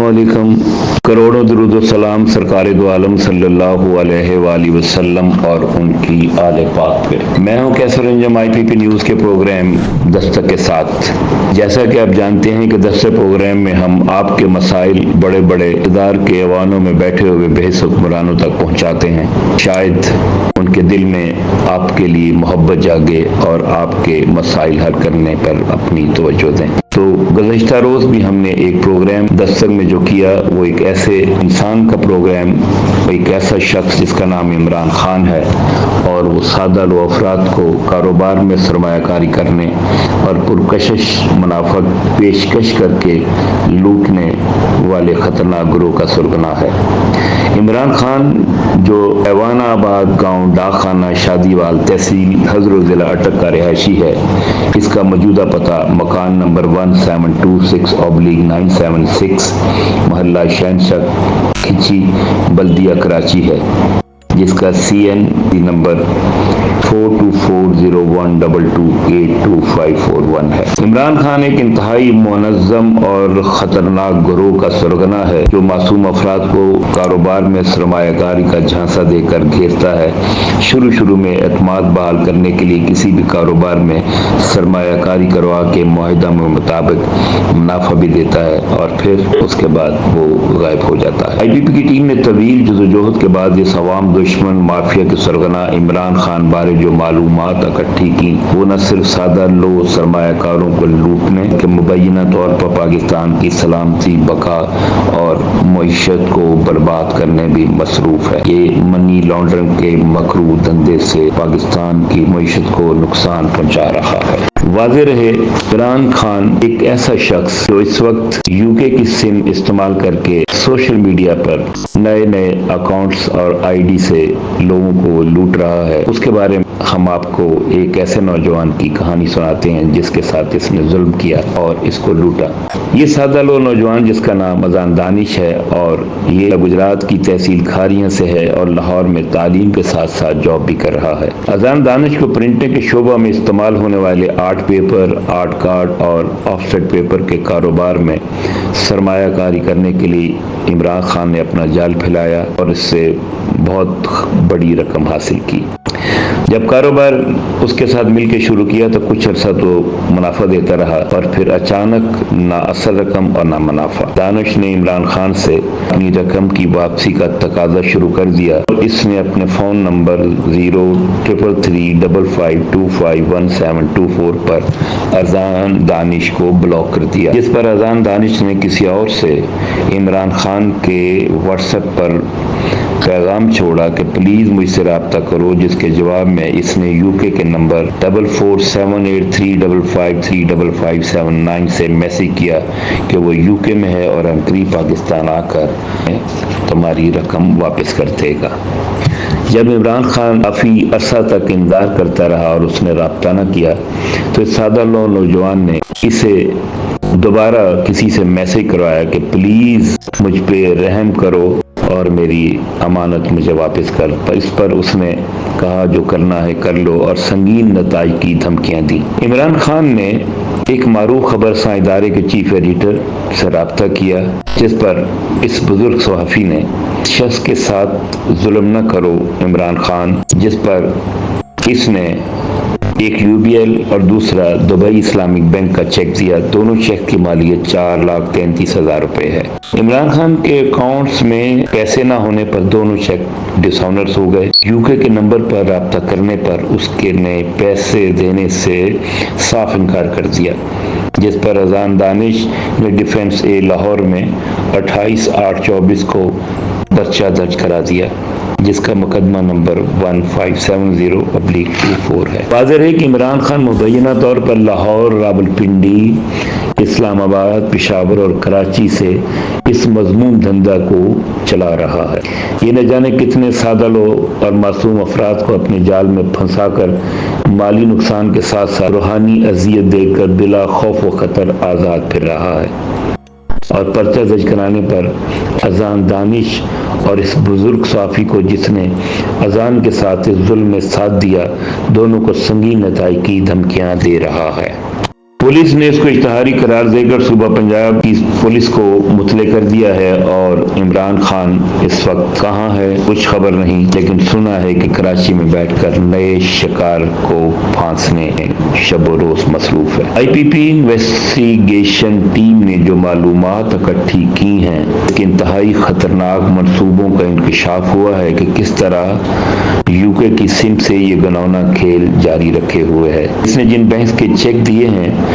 अस्सलामुअलैकुम। करोड़ों दुरूद व सलाम सरकार दो आलम सल्लल्लाहु अलैहि वसल्लम और उनकी आले पाक पे। मैं हूं कैसर अंजम IPP न्यूज़ के प्रोग्राम दस्तक के साथ। जैसा कि आप जानते हैं कि दस्तक प्रोग्राम में हम आपके मसाइल बड़े बड़े इक़्तिदार के ऐवानों में बैठे हुए बेहस हुक्मरानों तक पहुँचाते हैं। शायद उनके दिल में आपके लिए मोहब्बत जागे और आपके मसाइल हल करने पर अपनी तवज्जो दें। तो गुज़श्ता रोज़ भी हमने एक प्रोग्राम दस्तक में जो किया वो एक ऐसे इंसान का प्रोग्राम, एक ऐसा शख्स जिसका नाम इमरान खान है और वो सादा लो अफराद को कारोबार में सरमायाकारी करने और पुरकशिश मुनाफा पेशकश करके लूटने वाले ख़तरनाक गिरोह का सरगना है। इमरान खान जो ऐवानाबाद गांव डाकखाना शादीवाल तहसील हजरो ज़िला अटक का रिहायशी है, इसका मौजूदा पता मकान नंबर 1726/976 मोहल्ला शहनशाह खिची बल्दिया कराची है, जिसका CN नंबर 424012282541 है। इमरान खान एक इंतहाई मुनज़्ज़म और ख़तरनाक गिरोह का सरगना है जो मासूम अफराद को कारोबार में सरमायाकारी का झांसा देकर घेरता है। शुरू में एतमाद बहाल करने के लिए किसी भी कारोबार में सरमायाकारी करवा के मुआहिदा में मुताबिक मुनाफा भी देता है और फिर उसके बाद वो गायब हो जाता है। IPP की टीम ने तवील जदोजहद के बाद इस अवाम दुश्मन माफिया के सरगना इमरान खान बारे जो मालूमात इकट्ठी की, वो न सिर्फ सादा लो सरमायाकारों को लूटने के मुबैना तौर पर पाकिस्तान की सलामती, बका और मईशत को बर्बाद करने भी मसरूफ है। ये मनी लॉन्ड्रिंग के मकरू धंधे से पाकिस्तान की मईशत को नुकसान पहुंचा रहा है। वाज़ेह रहे, इमरान खान एक ऐसा शख्स जो इस वक्त UK की सिम इस्तेमाल करके सोशल मीडिया पर नए अकाउंट्स और ID से लोगों को लूट रहा है। उसके बारे में हम आपको एक ऐसे नौजवान की कहानी सुनाते हैं जिसके साथ इसने जुल्म किया और इसको लूटा। ये सादा लो नौजवान जिसका नाम अजान दानिश है और ये गुजरात की तहसील खारियां से है और लाहौर में तालीम के साथ साथ जॉब भी कर रहा है। अजान दानिश को प्रिंटिंग के शोबा में इस्तेमाल होने वाले आर्ट पेपर, आर्ट कार्ड और ऑफसेट पेपर के कारोबार में सरमायाकारी करने के लिए इमरान खान ने अपना जाल फैलाया और इससे बहुत बड़ी रकम हासिल की। जब कारोबार उसके साथ मिलकर शुरू किया तो कुछ अर्सा तो मुनाफा देता रहा और फिर अचानक ना असल रकम और ना मुनाफा। दानिश ने इमरान खान से अपनी रकम की वापसी का तकाजा शुरू कर दिया और इसने अपने फ़ोन नंबर 033355251724 पर अजान दानिश को ब्लॉक कर दिया, जिस पर अजान दानिश ने किसी और से इमरान खान के WhatsApp पर पैगाम छोड़ा कि प्लीज़ मुझसे रब्ता करो, जिसके जवाब में इसने UK के नंबर 447835535579 से मैसेज किया कि वो UK में है और अंकरी पाकिस्तान आकर तुम्हारी रकम वापस कर देगा। जब इमरान खान काफ़ी अरसा तक इंतजार करता रहा और उसने रब्ता न किया तो इस सादा नौजवान ने इसे दोबारा किसी से मैसेज करवाया कि प्लीज़ मुझ पे रहम करो और मेरी अमानत मुझे वापस कर। इस पर उसने कहा जो करना है कर लो और संगीन नताइज की धमकियां दी। इमरान खान ने एक मारूफ खबरसां इदारे के चीफ एडिटर से रब्ता किया, जिस पर इस बुजुर्ग सहाफ़ी ने शख्स के साथ जुल्म न करो इमरान खान, जिस पर इसने एक UBL और दूसरा दुबई इस्लामिक बैंक का चेक दिया। दोनों चेक की मालियत 4,33,000 रुपए है। इमरान खान के अकाउंट्स में पैसे ना होने पर दोनों चेक डिसऑनर्स हो गए। UK के नंबर पर रब्ता करने पर उसके ने पैसे देने से साफ इनकार कर दिया, जिस पर अजान दानिश ने डिफेंस A लाहौर में 28/8/24 को पर्चा दर्ज करा दिया, जिसका मुकदमा नंबर 1570/24 है। वाज़ेह है कि इमरान खान मुबैना तौर पर लाहौर, रावलपिंडी, इस्लामाबाद, पेशावर और कराची से इस मजमूम धंधा को चला रहा है। ये न जाने कितने सादा लोग और मासूम अफराद को अपने जाल में फंसाकर माली नुकसान के साथ साथ रूहानी अजियत देकर बिला खौफ व खतर आज़ाद फिर रहा है। और पर्चा दर्ज कराने पर अजान दानिश और इस बुजुर्ग सहाफ़ी को जिसने अजान के साथ इस जुल्म में साथ दिया, दोनों को संगीन नताइज की धमकियां दे रहा है। पुलिस ने इसको इश्तहारी करार देकर सूबा पंजाब की पुलिस को मुतले कर दिया है और इमरान खान इस वक्त कहाँ है कुछ खबर नहीं, लेकिन सुना है कि कराची में बैठकर नए शिकार को फांसने शब रोज मसरूफ है। आईपीपी इन्वेस्टिगेशन टीम ने जो मालूमात इकट्ठी की हैं, कि इंतहाई खतरनाक मंसूबों का इंकशाफ हुआ है कि किस तरह यूके की सिम से ये घिनौना खेल जारी रखे हुए है। इसने जिन बैंक के चेक दिए हैं,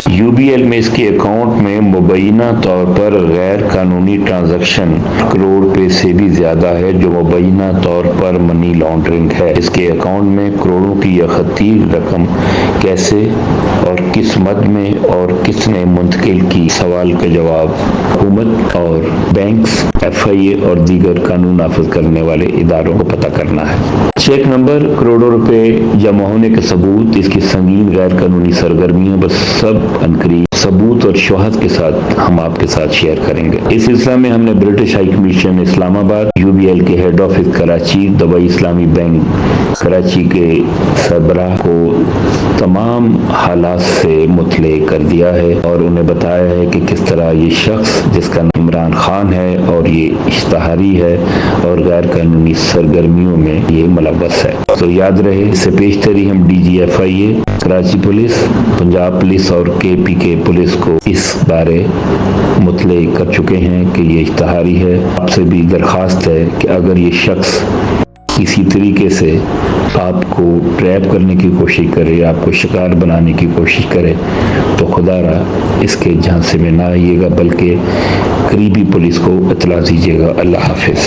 यूबीएल में इसके अकाउंट में मुबैना तौर पर गैर कानूनी ट्रांजैक्शन करोड़ रुपए से भी ज्यादा है, जो मुबैना तौर पर मनी लॉन्ड्रिंग है। इसके अकाउंट में करोड़ों की यह खतीर रकम कैसे और किस मद में और किसने मुंतकिल की, सवाल का जवाब हुकूमत और बैंक्स, एफआईए और दीगर कानून नाफिज करने वाले इदारों को पता करना है। चेक नंबर, करोड़ों रुपए जमा होने के सबूत, इसकी संगीन गैर कानूनी सरगर्मियां, बस सब अनकरीब सबूत और शवाहद के साथ हम आपके साथ शेयर करेंगे। इस सिलसिले में हमने British high commission Islamabad, UBL के हेड ऑफिस कराची, दुबई इस्लामी बैंक कराची के सरबराह को तमाम हालात से मुतले कर दिया है और उन्हें बताया है कि किस तरह ये शख्स जिसका नाम इमरान खान है और ये इश्तहारी है और गैर कानूनी सरगर्मियों में ये मुलव्वस है। तो याद रहे, इससे पेशतरी हम DG FIA, Karachi police, Punjab police और केपीके पुलिस को इस बारे मुतले कर चुके हैं कि ये इश्तहारी है। आपसे भी दरख्वास्त है कि अगर ये शख्स किसी तरीके से आपको ट्रैप करने की कोशिश करे, आपको शिकार बनाने की कोशिश करे, तो खुदारा इसके झांसे में ना आइएगा, बल्कि करीबी पुलिस को इत्तला दीजिएगा। अल्लाह हाफिज।